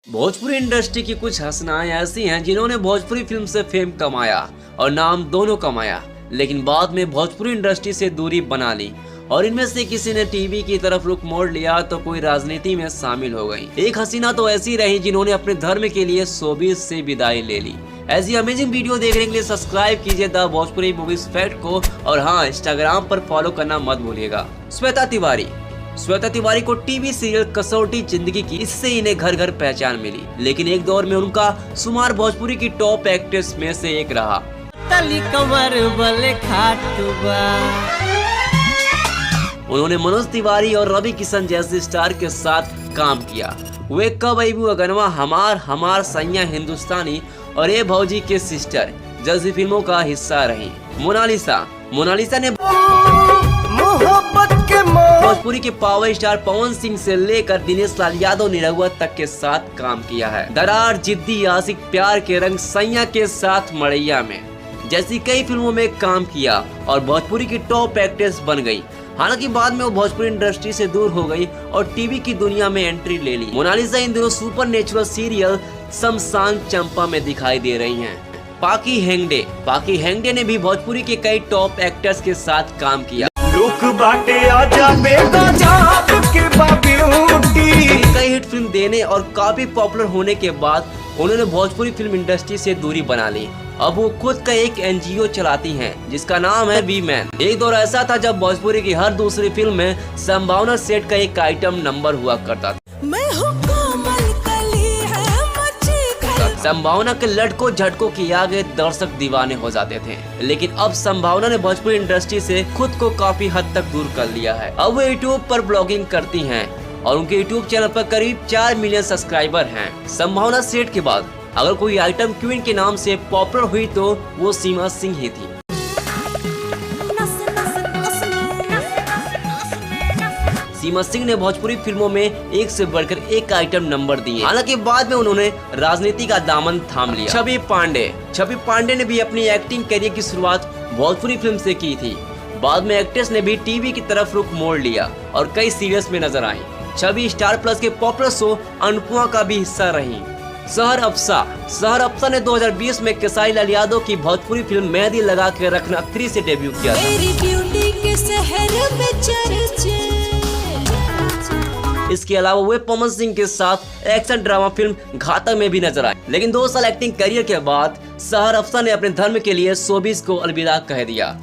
Bhojpuri industry की कुछ हसीनाएं ऐसी हैं जिन्होंने भोजपुरी फिल्म से फेम कमाया और नाम दोनों कमाया, लेकिन बाद में भोजपुरी इंडस्ट्री से दूरी बना ली। और इनमें से किसी ने टीवी की तरफ रुख मोड़ लिया तो कोई राजनीति में शामिल हो गई। एक हसीना तो ऐसी रही जिन्होंने अपने धर्म के लिए शोबिज से विदाई ले ली। ऐसी अमेजिंग वीडियो देखने के लिए सब्सक्राइब कीजिए द भोजपुरी मूवीज फैक्ट को, और हाँ, इंस्टाग्राम पर फॉलो करना मत भूलिएगा। श्वेता तिवारी को टीवी सीरियल कसौटी जिंदगी की, इससे इन्हें घर घर पहचान मिली, लेकिन एक दौर में उनका शुमार भोजपुरी की टॉप एक्ट्रेस में से एक रहा। उन्होंने मनोज तिवारी और रवि किशन जैसे स्टार के साथ काम किया। वे कब अबू अगनवा, हमार सैया हिंदुस्तानी और ए भौजी के सिस्टर जैसी फिल्मों का हिस्सा रही। मोनालिसा ने भोजपुरी के पावर स्टार पवन सिंह से लेकर दिनेश लाल यादव निरहुआ तक के साथ काम किया है। दरार, जिद्दी, आशिक, प्यार के रंग, सैया के साथ मड़ैया में जैसी कई फिल्मों में काम किया और भोजपुरी की टॉप एक्ट्रेस बन गई। हालांकि बाद में वो भोजपुरी इंडस्ट्री से दूर हो गई और टीवी की दुनिया में एंट्री ले ली। मोनालिसा इन दिनों सुपर नेचुरल सीरियल शमशान चंपा में दिखाई दे रही हैं। पाकी हेंगडे ने भी भोजपुरी के कई टॉप एक्टर्स के साथ काम किया। कई हिट फिल्म देने और काफी पॉपुलर होने के बाद उन्होंने भोजपुरी फिल्म इंडस्ट्री से दूरी बना ली। अब वो खुद का एक एनजीओ चलाती हैं जिसका नाम है वी मैन। एक दौर ऐसा था जब भोजपुरी की हर दूसरी फिल्म में संभावना सेट का एक आइटम नंबर हुआ करता था। संभावना के लटकों झटकों के आगे दर्शक दीवाने हो जाते थे, लेकिन अब संभावना ने भोजपुरी इंडस्ट्री से खुद को काफी हद तक दूर कर लिया है। अब वो यूट्यूब पर ब्लॉगिंग करती हैं और उनके यूट्यूब चैनल पर करीब 4 मिलियन सब्सक्राइबर हैं। संभावना सेट के बाद अगर कोई आइटम क्वीन के नाम से पॉपुलर हुई तो वो सीमा सिंह ही थी। सीमा सिंह ने भोजपुरी फिल्मों में एक से बढ़कर एक आइटम नंबर दिए। हालांकि बाद में उन्होंने राजनीति का दामन थाम लिया। छवि पांडे ने भी अपनी एक्टिंग करियर की शुरुआत भोजपुरी फिल्म से की थी। बाद में एक्ट्रेस ने भी टीवी की तरफ रुख मोड़ लिया और कई सीरियल्स में नजर आई। छवि स्टार प्लस के पॉपुलर शो अनुपमा का भी हिस्सा रही। शहर अफसा ने 2020 में केसारी लाल यादव की भोजपुरी फिल्म मेहंदी लगा के रखना 3 से डेब्यू किया था। इसके अलावा वे पवन सिंह के साथ एक्शन ड्रामा फिल्म घातक में भी नजर आए। लेकिन 2 साल एक्टिंग करियर के बाद शहर अफसा ने अपने धर्म के लिए शोबिज को अलविदा कह दिया।